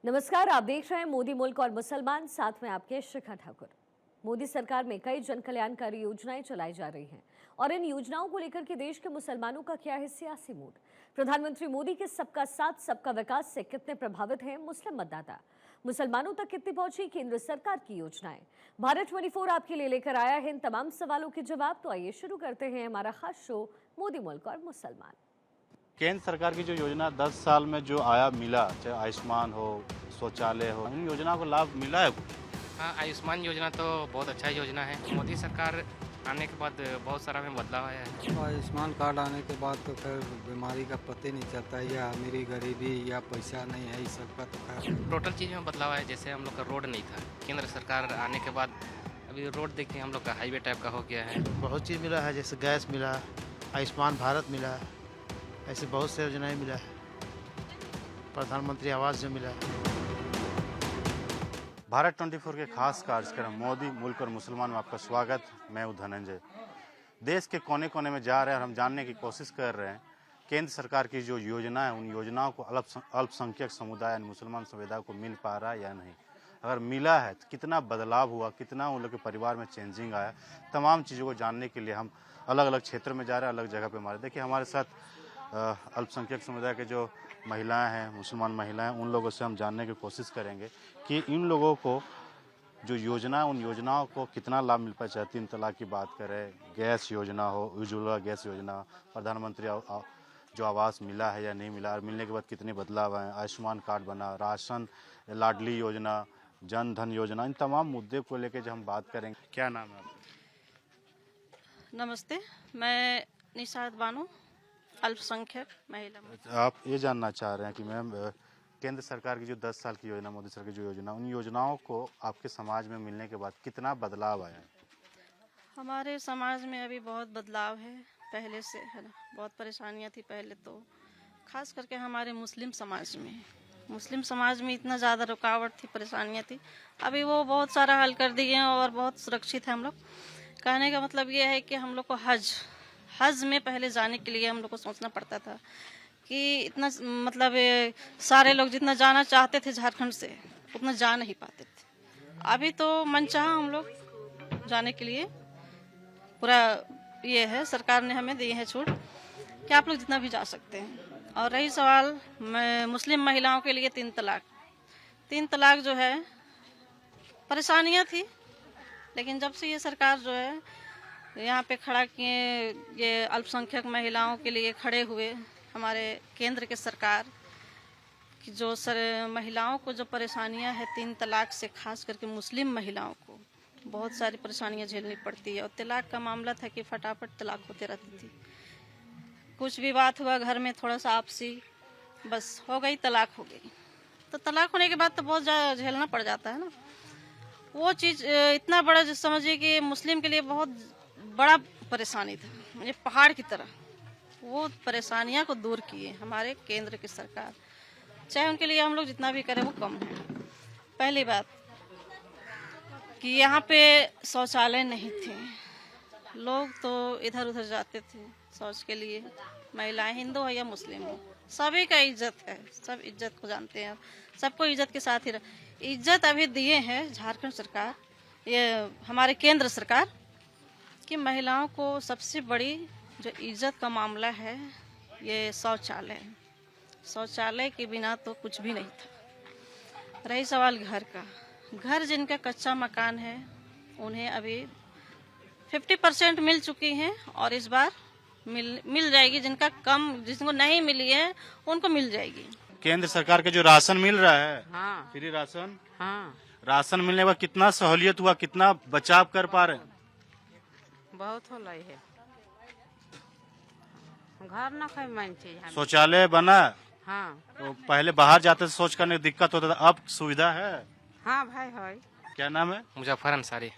नमस्कार, आप देख रहे हैं मोदी मुल्क और मुसलमान, साथ में आपके शिखा ठाकुर। मोदी सरकार में कई जन कल्याणकारी योजनाएं चलाई जा रही हैं और इन योजनाओं को लेकर के देश के मुसलमानों का क्या है सियासी मूड। प्रधानमंत्री मोदी के सबका साथ सबका विकास से कितने प्रभावित हैं मुस्लिम मतदाता, मुसलमानों तक कितनी पहुंची केंद्र सरकार की योजनाएं। भारत 24 आपके लिए लेकर आया है इन तमाम सवालों के जवाब। तो आइए शुरू करते हैं हमारा खास शो मोदी मुल्क और मुसलमान। केंद्र सरकार की जो योजना 10 साल में जो आया मिला, चाहे आयुष्मान हो, शौचालय हो, इन योजनाओं को लाभ मिला है कुछ? हाँ, आयुष्मान योजना तो बहुत अच्छा योजना है। मोदी सरकार आने के बाद बहुत सारा में बदलाव आया है। आयुष्मान कार्ड आने के बाद तो खैर बीमारी का पता ही नहीं चलता, या अमीरी गरीबी या पैसा नहीं है, इस सब का तो खैर टोटल चीज़ में बदलाव आया। जैसे हम लोग का रोड नहीं था, केंद्र सरकार आने के बाद अभी रोड देखते हैं हम लोग का हाईवे टाइप का हो गया है। बहुत चीज़ मिला है, जैसे गैस मिला, आयुष्मान भारत मिला, ऐसे बहुत से योजनाएं मिला है, प्रधानमंत्री आवास जो मिला है। भारत 24 के खास कार्यक्रम मोदी मुल्क और मुसलमान में आपका स्वागत। मैं हूं धनंजय। देश के कोने कोने में जा रहे हैं और हम जानने की कोशिश कर रहे हैं केंद्र सरकार की जो योजना है, उन योजनाओं को अल्पसंख्यक समुदाय यानी मुसलमान समुदाय को मिल पा रहा है या नहीं। अगर मिला है तो कितना बदलाव हुआ, कितना उन लोग के परिवार में चेंजिंग आया, तमाम चीज़ों को जानने के लिए हम अलग अलग क्षेत्र में जा रहे हैं, अलग जगह पे हमारे। देखिए हमारे साथ अल्पसंख्यक समुदाय के जो महिलाएं हैं, मुसलमान महिलाएं, उन लोगों से हम जानने की कोशिश करेंगे कि इन लोगों को जो योजना है, उन योजनाओं को कितना लाभ मिल पाए। चाहे 3 तलाक की बात करें, गैस योजना हो, उज्ज्वला गैस योजना, प्रधानमंत्री जो आवास मिला है या नहीं मिला, और मिलने के बाद कितने बदलाव आए, आयुष्मान कार्ड बना, राशन, लाडली योजना, जन धन योजना, इन तमाम मुद्दे को लेकर जो हम बात करेंगे। क्या नाम है आपका? नमस्ते, मैं निशाद बानो, अल्पसंख्यक महिला। आप ये जानना चाह रहे हैं कि मैम केंद्र सरकार की जो 10 साल की योजना, मोदी सरकार की जो योजना, उन योजनाओं को आपके समाज में मिलने के बाद कितना बदलाव आया है? हमारे समाज में अभी बहुत बदलाव है पहले से, है ना। बहुत परेशानियां थी पहले तो, खास करके हमारे मुस्लिम समाज में इतना ज़्यादा रुकावट थी, परेशानियां थी। अभी वो बहुत सारा हल कर दिए हैं और बहुत सुरक्षित है हम लोग। कहने का मतलब ये है कि हम लोग को हज में पहले जाने के लिए हम लोग को सोचना पड़ता था कि इतना मतलब सारे लोग जितना जाना चाहते थे झारखंड से उतना जा नहीं पाते थे। अभी तो मनचाहा हम लोग जाने के लिए पूरा ये है, सरकार ने हमें दी है छूट कि आप लोग जितना भी जा सकते हैं। और रही सवाल मुस्लिम महिलाओं के लिए 3 तलाक जो है, परेशानियां थी, लेकिन जब से ये सरकार जो है यहाँ पे खड़ा किए, ये अल्पसंख्यक महिलाओं के लिए खड़े हुए, हमारे केंद्र के सरकार की जो महिलाओं को जो परेशानियां हैं 3 तलाक से, खास करके मुस्लिम महिलाओं को बहुत सारी परेशानियां झेलनी पड़ती है। और तलाक का मामला था कि फटाफट तलाक होते रहती थी, कुछ भी बात हुआ घर में थोड़ा सा आपसी, बस हो गई, तलाक हो गई। तो तलाक होने के बाद तो बहुत ज़्यादा झेलना पड़ जाता है ना। वो चीज़ इतना बड़ा, जो समझिए कि मुस्लिम के लिए बहुत बड़ा परेशानी था, मुझे पहाड़ की तरह। वो परेशानियां को दूर किए हमारे केंद्र की सरकार, चाहे उनके लिए हम लोग जितना भी करें वो कम है। पहली बात कि यहाँ पे शौचालय नहीं थे, लोग तो इधर उधर जाते थे शौच के लिए, महिलाएं हिंदू हो या मुस्लिम हो, सभी का इज्जत है, सब इज्जत को जानते हैं, सबको इज्जत के साथ ही इज्जत अभी दिए हैं झारखंड सरकार, ये हमारे केंद्र सरकार, कि महिलाओं को सबसे बड़ी जो इज्जत का मामला है ये शौचालय के बिना तो कुछ भी नहीं था। रही सवाल घर का, घर जिनका कच्चा मकान है उन्हें अभी 50% मिल चुकी हैं और इस बार मिल जाएगी। जिनको नहीं मिली है उनको मिल जाएगी। केंद्र सरकार के जो राशन मिल रहा है, हाँ, फ्री राशन, हाँ, राशन मिलने के बाद कितना सहूलियत हुआ, कितना बचाव कर पा रहे हैं? बहुत हो रही है। घर न खाए मान चाहिए। शौचालय बना, हाँ, तो पहले बाहर जाते थे, शौच करने की दिक्कत होता था, अब सुविधा है। हाँ भाई है। क्या नाम है? मुजफ्फर अंसारी।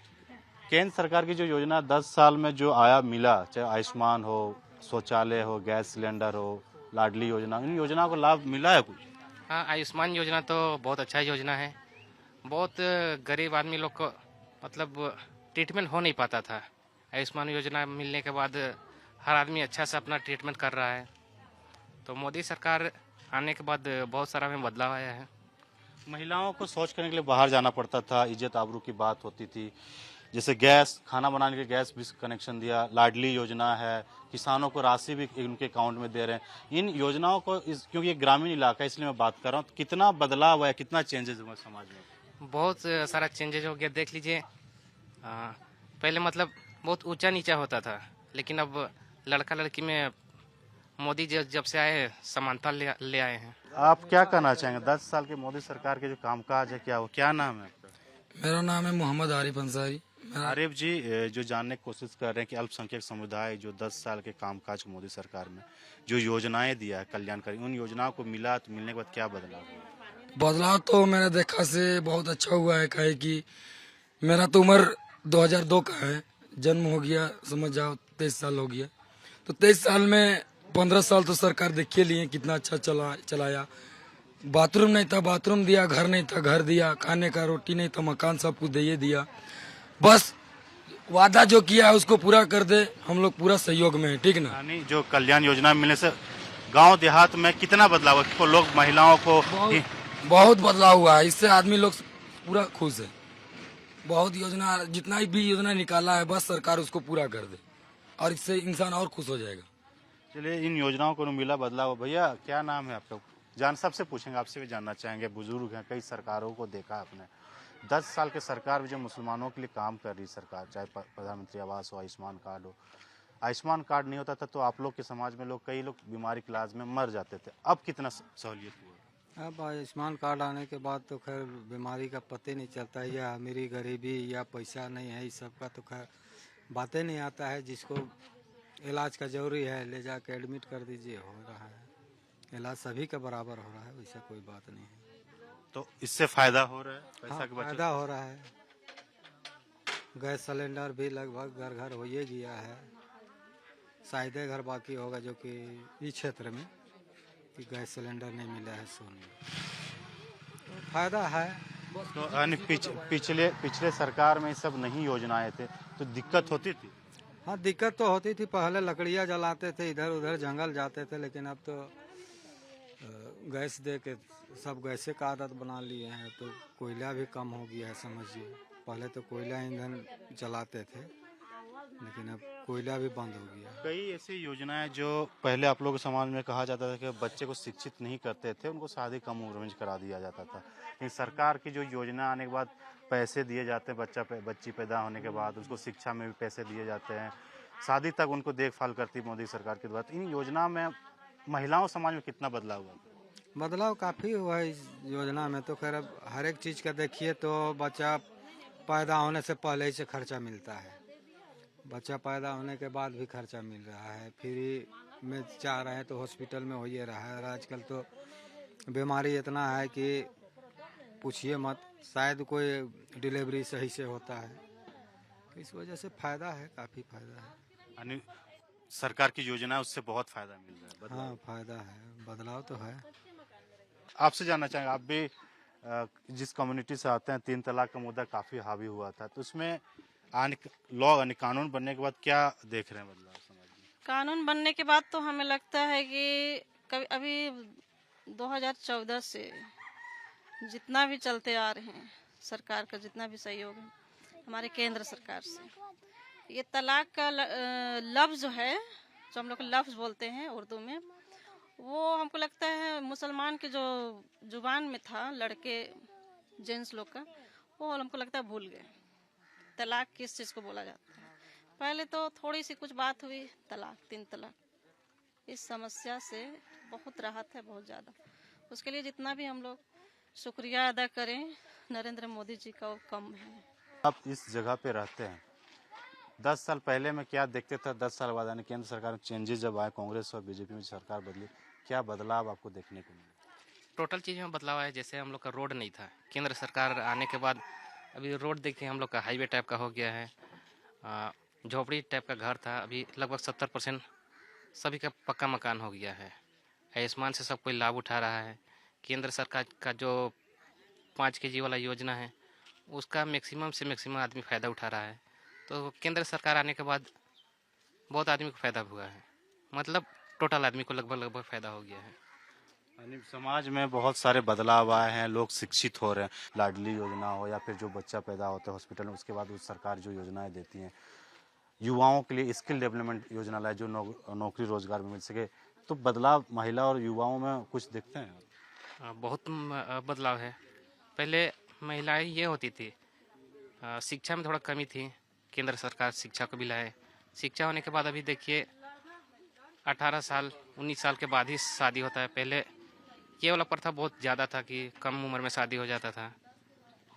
केंद्र सरकार की जो योजना 10 साल में जो आया मिला, चाहे आयुष्मान हो, शौचालय हो, गैस सिलेंडर हो, लाडली योजना, इन योजनाओं को लाभ मिला है कुछ? हाँ, आयुष्मान योजना तो बहुत अच्छा योजना है। बहुत गरीब आदमी लोग को मतलब ट्रीटमेंट हो नहीं पाता था। आयुष्मान योजना मिलने के बाद हर आदमी अच्छा से अपना ट्रीटमेंट कर रहा है। तो मोदी सरकार आने के बाद बहुत सारा में बदलाव आया है। महिलाओं को शौच करने के लिए बाहर जाना पड़ता था, इज्जत आबरू की बात होती थी। जैसे गैस, खाना बनाने के लिए गैस भी कनेक्शन दिया, लाडली योजना है, किसानों को राशि भी उनके अकाउंट में दे रहे हैं। इन योजनाओं को क्योंकि ये ग्रामीण इलाका है इसलिए मैं बात कर रहा हूँ, तो कितना बदलाव हुआ है, कितना चेंजेस हुआ समाज में? बहुत सारा चेंजेज हो गया। देख लीजिए, पहले मतलब बहुत ऊंचा नीचा होता था, लेकिन अब लड़का लड़की में मोदी जब से आए समानता ले आए हैं। आप क्या कहना चाहेंगे 10 साल के मोदी सरकार के जो कामकाज है, क्या नाम है आपका? मेरा नाम है मोहम्मद आरिफ अंसारी। आरिफ जी, जो जानने की कोशिश कर रहे हैं कि अल्पसंख्यक समुदाय जो 10 साल के कामकाज मोदी सरकार में जो योजनाएं दिया है कल्याणकारी, उन योजनाओं को मिला तो मिलने के बाद क्या बदलाव हुआ? बदलाव तो मेरा देखा से बहुत अच्छा हुआ है। काहे कि मेरा तो उम्र 2002 का है, जन्म हो गया समझ जाओ 23 साल हो गया। तो 23 साल में 15 साल तो सरकार देखिए लिए कितना अच्छा चलाया। बाथरूम नहीं था, बाथरूम दिया, घर नहीं था, घर दिया, खाने का रोटी नहीं था, मकान सब कुछ दे दिया। बस वादा जो किया है उसको पूरा कर दे, हम लोग पूरा सहयोग में है, ठीक ना। यानी जो कल्याण योजना मिलने से गांव देहात में कितना बदलाव हुआ? को लोग महिलाओं को बहुत बदलाव हुआ है, इससे आदमी लोग पूरा खुश है। बहुत योजना, जितना भी योजना निकाला है बस सरकार उसको पूरा कर दे और इससे इंसान और खुश हो जाएगा। चलिए, इन योजनाओं को मिला बदलाव। भैया क्या नाम है आपका? सबसे पूछेंगे, आपसे भी जानना चाहेंगे। बुजुर्ग हैं, कई सरकारों को देखा आपने। 10 साल के सरकार भी जो मुसलमानों के लिए काम कर रही सरकार, चाहे प्रधानमंत्री आवास हो, आयुष्मान कार्ड हो। आयुष्मान कार्ड नहीं होता था तो आप लोग के समाज में कई लोग बीमारी के इलाज में मर जाते थे। अब कितना सहूलियत हुआ? अब आयुष्मान कार्ड आने के बाद तो खैर बीमारी का पता नहीं चलता है, या अमीरी गरीबी या पैसा नहीं है, इस सब का तो खैर बातें नहीं आता है। जिसको इलाज का जरूरी है ले जाके एडमिट कर दीजिए, हो रहा है इलाज, सभी का बराबर हो रहा है, वैसा कोई बात नहीं है। तो इससे फायदा हो रहा है, पैसा हाँ, की बचत फायदा हो रहा है। गैस सिलेंडर भी लगभग घर घर हो ही गया है। शायद घर बाकी होगा जो कि इस क्षेत्र में कि गैस सिलेंडर नहीं मिला है सोने, तो फायदा है। तो यानी पिछले सरकार में ये सब नहीं योजनाएं थे तो दिक्कत होती थी। हाँ, दिक्कत तो होती थी। पहले लकड़ियाँ जलाते थे, इधर उधर जंगल जाते थे, लेकिन अब तो गैस दे के सब गैसे का आदत बना लिए हैं, तो कोयला भी कम हो गया है समझिए। पहले तो कोयला ईंधन जलाते थे, लेकिन अब कोयला भी बंद हो गया। कई ऐसी योजनाएं जो पहले आप लोगों के समाज में कहा जाता था कि बच्चे को शिक्षित नहीं करते थे, उनको शादी कम उम्र में करा दिया जाता था। लेकिन सरकार की जो योजना आने के बाद पैसे दिए जाते हैं, बच्ची पैदा होने के बाद उसको शिक्षा में भी पैसे दिए जाते हैं, शादी तक उनको देखभाल करती मोदी सरकार के द्वारा। इन योजना में महिलाओं समाज में कितना बदलाव हुआ? बदलाव काफ़ी हुआ है इस योजना में। तो खैर अब हर एक चीज़ का देखिए तो बच्चा पैदा होने से पहले ही से खर्चा मिलता है, बच्चा पैदा होने के बाद भी खर्चा मिल रहा है, फ्री में चाह रहे हैं तो हॉस्पिटल में हो ही रहा है। और आजकल तो बीमारी इतना है कि पूछिए मत, शायद कोई डिलीवरी सही से होता है। इस वजह से फ़ायदा है, काफ़ी फ़ायदा है। यानी सरकार की योजना है उससे बहुत फायदा मिल रहा है, बदलाव। हाँ, फ़ायदा है, बदलाव तो है। आपसे जानना चाहेंगे, आप भी जिस कम्युनिटी से आते हैं, 3 तलाक का मुद्दा काफी हावी हुआ था, तो उसमें लॉ यानी कानून बनने के बाद क्या देख रहे हैं बदलाव समाज में? कानून बनने के बाद तो हमें लगता है कि कभी अभी 2014 से जितना भी चलते आ रहे हैं, सरकार का जितना भी सहयोग है हमारे केंद्र सरकार से, ये तलाक का लफ्ज़ जो है, जो हम लोग लफ्ज़ बोलते हैं उर्दू में, वो हमको लगता है मुसलमान के जो जुबान में था, लड़के जेंट्स लोग का, वो हमको लगता है भूल गए तलाक किस चीज़ को बोला जाता है। पहले तो थोड़ी सी कुछ बात हुई, तलाक, 3 तलाक। इस समस्या से बहुत राहत है, बहुत ज़्यादा। उसके लिए जितना भी हम लोग शुक्रिया अदा करें नरेंद्र मोदी जी का, वो कम है। आप इस जगह पे रहते हैं, 10 साल पहले में क्या देखते थे? 10 साल बाद यानी केंद्र सरकार में चेंजेस जब आए, कांग्रेस और बीजेपी में सरकार बदली, क्या बदलाव आपको देखने को मिला? टोटल चीज़ में बदलाव है। जैसे हम लोग का रोड नहीं था, केंद्र सरकार आने के बाद अभी रोड देखिए हम लोग का हाईवे टाइप का हो गया है। झोपड़ी टाइप का घर था, अभी लगभग 70% सभी का पक्का मकान हो गया है। आयुष्मान से सब कोई लाभ उठा रहा है। केंद्र सरकार का जो 5 kg वाला योजना है, उसका मैक्सिमम से मैक्सिमम आदमी फ़ायदा उठा रहा है। तो केंद्र सरकार आने के बाद बहुत आदमी को फ़ायदा हुआ है, मतलब टोटल आदमी को लगभग फ़ायदा हो गया है। यानी समाज में बहुत सारे बदलाव आए हैं, लोग शिक्षित हो रहे हैं। लाडली योजना हो या फिर जो बच्चा पैदा होता है हॉस्पिटल में, उसके बाद उस सरकार जो योजनाएं देती हैं, युवाओं के लिए स्किल डेवलपमेंट योजना लाए जो नौकरी रोजगार में मिल सके, तो बदलाव महिला और युवाओं में कुछ देखते हैं? बहुत बदलाव है। पहले महिलाएं ये होती थी, शिक्षा में थोड़ा कमी थी। केंद्र सरकार शिक्षा को भी लाए। शिक्षा होने के बाद अभी देखिए 18 साल 19 साल के बाद ही शादी होता है। पहले ये वाला प्रथा बहुत ज़्यादा था कि कम उम्र में शादी हो जाता था।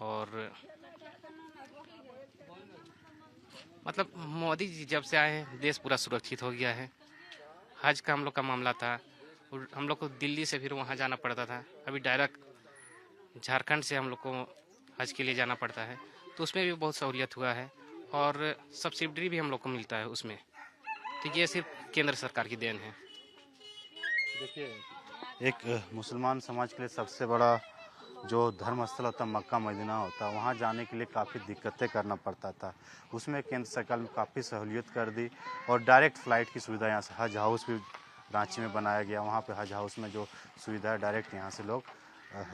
और मतलब मोदी जी जब से आए हैं देश पूरा सुरक्षित हो गया है। हज का हम लोग का मामला था, और हम लोग को दिल्ली से फिर वहाँ जाना पड़ता था। अभी डायरेक्ट झारखंड से हम लोग को हज के लिए जाना पड़ता है, तो उसमें भी बहुत सहूलियत हुआ है। और सब्सिडी भी हम लोग को मिलता है उसमें। तो ये सिर्फ केंद्र सरकार की देन है। देखिए, एक मुसलमान समाज के लिए सबसे बड़ा जो धर्म स्थल होता है मक्का मदीना होता है, वहाँ जाने के लिए काफ़ी दिक्कतें करना पड़ता था। उसमें केंद्र सरकार ने काफ़ी सहूलियत कर दी और डायरेक्ट फ़्लाइट की सुविधा यहाँ से, हज हाउस भी रांची में बनाया गया। वहाँ पे हज हाउस में जो सुविधा है डायरेक्ट यहाँ से लोग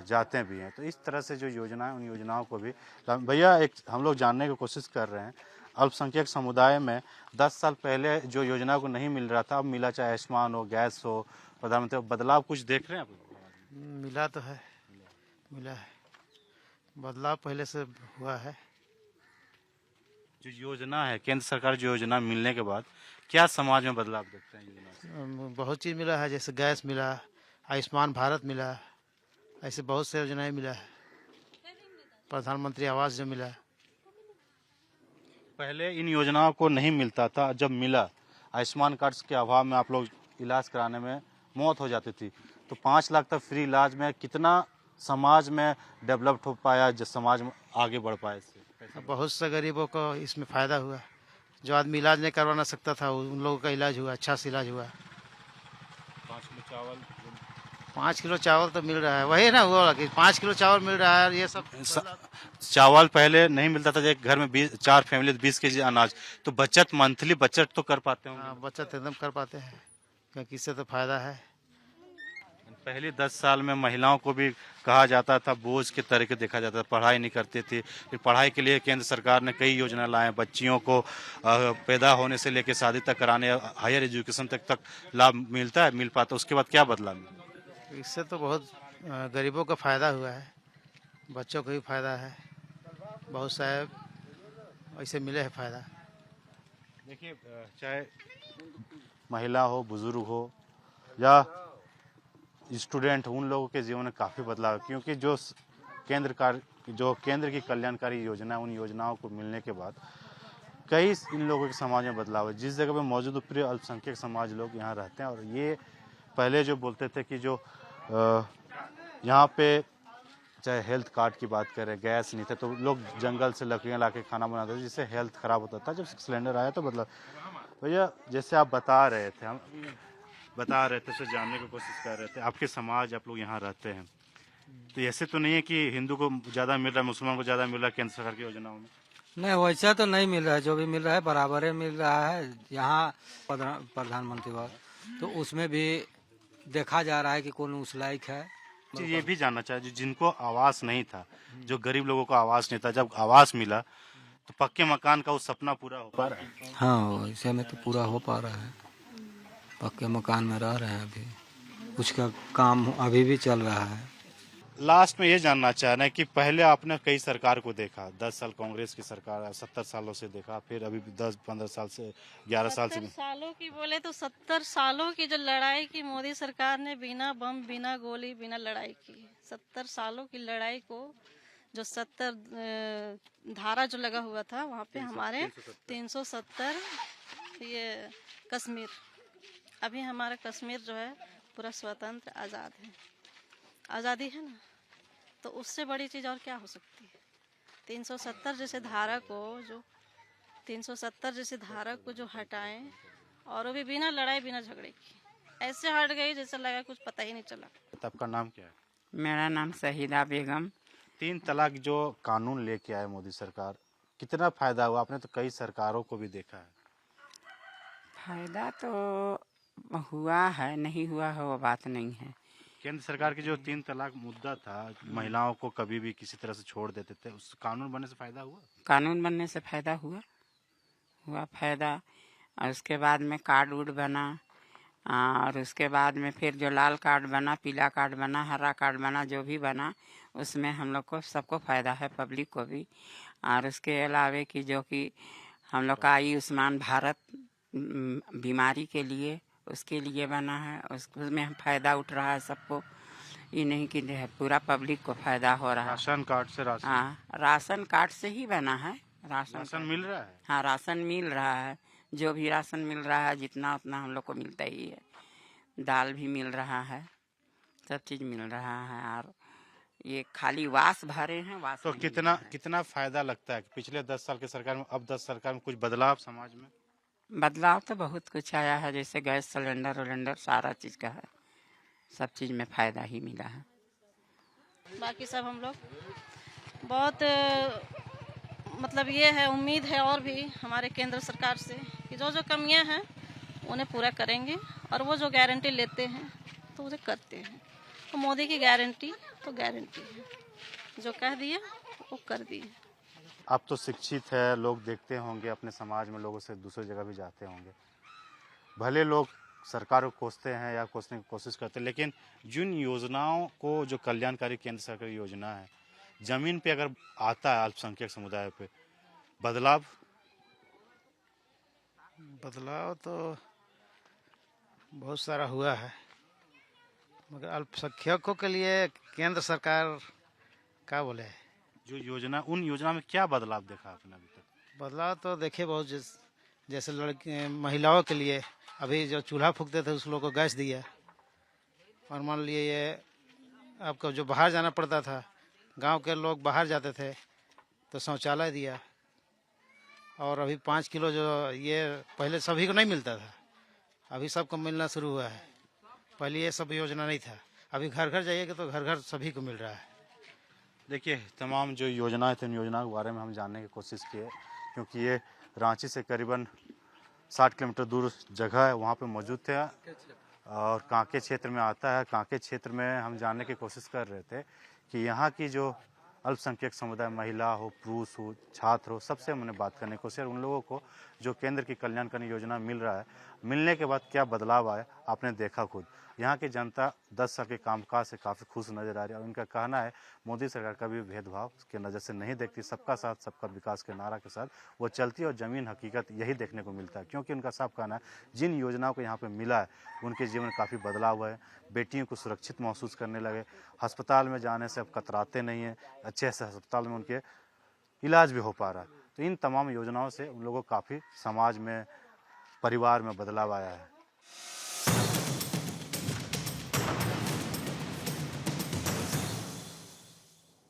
जाते भी हैं। तो इस तरह से जो योजनाएं, उन योजनाओं को भी भैया एक हम लोग जानने की कोशिश कर रहे हैं। अल्पसंख्यक समुदाय में 10 साल पहले जो योजना को नहीं मिल रहा था, अब मिला, चाहे आयुष्मान हो, गैस हो, प्रधानमंत्री, बदलाव कुछ देख रहे हैं आप? मिला तो है, मिला है, बदलाव पहले से हुआ है। जो योजना है, केंद्र सरकार जो योजना मिलने के बाद क्या समाज में बदलाव देखते हैं योजना से? बहुत चीज़ मिला है, जैसे गैस मिला, आयुष्मान भारत मिला, ऐसे बहुत से योजनाएं मिला है। प्रधानमंत्री आवास जो मिला। पहले इन योजनाओं को नहीं मिलता था, जब मिला आयुष्मान कार्ड के अभाव में आप लोग इलाज कराने में मौत हो जाती थी। तो 5 लाख तक फ्री इलाज में कितना समाज में डेवलप्ड हो पाया, जो समाज में आगे बढ़ पाए इससे? बहुत से गरीबों को इसमें फ़ायदा हुआ। जो आदमी इलाज नहीं करवाना सकता था उन लोगों का इलाज हुआ, अच्छा से इलाज हुआ। 5 किलो चावल तो मिल रहा है, वही ना हुआ कि 5 किलो चावल मिल रहा है। ये सब चावल पहले नहीं मिलता था, एक घर में 4 फैमिली 20 केजी अनाज। तो बचत, मंथली बचत तो कर पाते होंगे? हाँ, बचत एकदम कर पाते हैं, क्योंकि इससे तो फायदा है। पहले 10 साल में महिलाओं को भी कहा जाता था, बोझ के तरीके देखा जाता था, पढ़ाई नहीं करती थी। फिर पढ़ाई के लिए केंद्र सरकार ने कई योजना लाए, बच्चियों को पैदा होने से लेकर शादी तक कराने, हायर एजुकेशन तक लाभ मिलता है, मिल पाता। उसके बाद क्या बदला? इससे तो बहुत गरीबों का फायदा हुआ है, बच्चों को भी फायदा है, बहुत सारे ऐसे मिले हैं फायदा। देखिए, चाहे महिला हो, बुजुर्ग हो या स्टूडेंट, उन लोगों के जीवन में काफ़ी बदलाव है, क्योंकि जो केंद्र की कल्याणकारी योजना है, उन योजनाओं को मिलने के बाद कई इन लोगों के समाज में बदलाव है। जिस जगह पे मौजूद प्रिय अल्पसंख्यक समाज लोग यहाँ रहते हैं, और ये पहले जो बोलते थे कि जो यहाँ पे चाहे हेल्थ कार्ड की बात करें, गैस नहीं थे तो लोग जंगल से लकड़ियाँ ला के खाना बनाते थे, जिससे हेल्थ खराब होता था। जब सिलेंडर आया तो बदलाव। भैया, जैसे आप बता रहे थे, हम बता रहे थे, तो जानने की कोशिश कर रहे थे, आपके समाज, आप लोग यहाँ रहते हैं, तो ऐसे तो नहीं है कि हिंदू को ज़्यादा मिल रहा है, मुसलमान को ज़्यादा मिल रहा है केंद्र सरकार की योजनाओं में? नहीं, वैसा तो नहीं मिल रहा है, जो भी मिल रहा है बराबर ही मिल रहा है। यहाँ प्रधानमंत्री बात तो उसमें भी देखा जा रहा है कि कौन उस लायक है। जी, ये भी जानना चाहिए, जिनको आवास नहीं था, जो गरीब लोगों को आवास नहीं था, जब आवास मिला तो पक्के मकान का वो सपना पूरा हो पा रहा है? हाँ, वैसे में तो पूरा हो पा रहा है, पक्के मकान में रह रहे हैं। अभी कुछ का काम अभी भी चल रहा है। लास्ट में ये जानना चाह रहे हैं कि पहले आपने कई सरकार को देखा, 10 साल कांग्रेस की सरकार, 70 सालों से देखा, फिर अभी 10-15 साल से, 11 साल से। 70 सालों की बोले तो 70 सालों की जो लड़ाई की मोदी सरकार ने, बिना बम, बिना गोली, बिना लड़ाई की, 70 सालों की लड़ाई को, जो 70 धारा जो लगा हुआ था वहाँ पे हमारे 370 ये कश्मीर, अभी हमारा कश्मीर जो है पूरा स्वतंत्र आज़ाद है, आज़ादी है ना, तो उससे बड़ी चीज़ और क्या हो सकती है। 370 जैसे धारा को, जो 370 जैसे धारा को जो हटाएं, और वो भी बिना लड़ाई, बिना झगड़े की, ऐसे हट गई जैसे लगा कुछ पता ही नहीं चला। आपका नाम क्या है? मेरा नाम शहीदा बेगम। 3 तलाक जो कानून लेके आए मोदी सरकार, कितना फायदा हुआ? आपने तो कई सरकारों को भी देखा है। फायदा तो हुआ है, नहीं हुआ है वो बात नहीं है, केंद्र सरकार की जो 3 तलाक मुद्दा था, महिलाओं को कभी भी किसी तरह से छोड़ देते थे, उस कानून बनने से फायदा हुआ? कानून बनने से फायदा हुआ फायदा। और उसके बाद में कार्ड उड बना, और उसके बाद में फिर जो लाल कार्ड बना, पीला कार्ड बना, हरा कार्ड बना, जो भी बना उसमें हम लोग को सबको फायदा है, पब्लिक को भी। और उसके अलावे कि जो कि हम लोग का आयुष्मान भारत बीमारी के लिए, उसके लिए बना है, उसमें हम फायदा उठ रहा है सबको। ये नहीं कि पूरा पब्लिक को फायदा हो रहा है। राशन कार्ड से राशन हाँ, राशन कार्ड से ही बना है। राशन मिल रहा है? हाँ, राशन मिल रहा है। जो भी राशन मिल रहा है जितना उतना हम लोग को मिलता ही है। दाल भी मिल रहा है, सब चीज़ मिल रहा है। और ये खाली वास भरे हैं, वास तो नहीं कितना मिल रहा है। कितना फायदा लगता है कि पिछले 10 साल की सरकार में, अब 10 सरकार में कुछ बदलाव समाज में? बदलाव तो बहुत कुछ आया है, जैसे गैस सिलेंडर सारा चीज़ का है, सब चीज़ में फायदा ही मिला है। बाकी सब हम लोग बहुत मतलब ये है, उम्मीद है और भी हमारे केंद्र सरकार से कि जो जो कमियां हैं उन्हें पूरा करेंगे, और वो जो गारंटी लेते हैं तो उसे करते हैं। तो मोदी की गारंटी तो गारंटी है, जो कह दिया वो कर दिए। आप तो शिक्षित है, लोग देखते होंगे अपने समाज में, लोगों से दूसरी जगह भी जाते होंगे। भले लोग सरकार को कोसते हैं या कोसने की कोशिश करते हैं, लेकिन जिन योजनाओं को, जो कल्याणकारी केंद्र सरकार की योजना है, जमीन पे अगर आता है अल्पसंख्यक समुदाय पे बदलाव तो बहुत सारा हुआ है, मगर अल्पसंख्यकों के लिए केंद्र सरकार क्या बोले, जो योजना, उन योजना में क्या बदलाव देखा आपने अभी तक? बदलाव तो देखे बहुत, जैसे लड़की महिलाओं के लिए अभी जो चूल्हा फूकते थे उस लोग को गैस दिया। और मान लिए ये आपको जो बाहर जाना पड़ता था, गांव के लोग बाहर जाते थे तो शौचालय दिया। और अभी 5 किलो जो ये पहले सभी को नहीं मिलता था, अभी सबको मिलना शुरू हुआ है। पहले ये सब योजना नहीं था, अभी घर घर जाइएगा तो घर घर सभी को मिल रहा है। देखिए, तमाम जो योजनाएं थे, उन योजनाओं के बारे में हम जानने की कोशिश किए, क्योंकि ये रांची से करीबन 60 किलोमीटर दूर जगह है, वहाँ पे मौजूद थे और कांके क्षेत्र में आता है। कांके क्षेत्र में हम जानने की कोशिश कर रहे थे कि यहाँ की जो अल्पसंख्यक समुदाय, महिला हो, पुरुष हो, छात्र हो, सबसे हमने बात करने की कोशिश, उन लोगों को जो केंद्र की कल्याणकारी योजना मिल रहा है, मिलने के बाद क्या बदलाव आया, आपने देखा खुद। यहाँ की जनता 10 साल के कामकाज से काफ़ी खुश नजर आ रही है और उनका कहना है मोदी सरकार कभी भेदभाव के नज़र से नहीं देखती, सबका साथ सबका विकास के नारा के साथ वो चलती है और ज़मीन हकीकत यही देखने को मिलता है। क्योंकि उनका साफ कहना है जिन योजनाओं को यहाँ पे मिला है उनके जीवन में काफ़ी बदलाव हुआ है। बेटियों को सुरक्षित महसूस करने लगे, अस्पताल में जाने से अब कतराते नहीं हैं, अच्छे से अस्पताल में उनके इलाज भी हो पा रहा है। तो इन तमाम योजनाओं से उन लोगों को काफ़ी समाज में, परिवार में बदलाव आया है।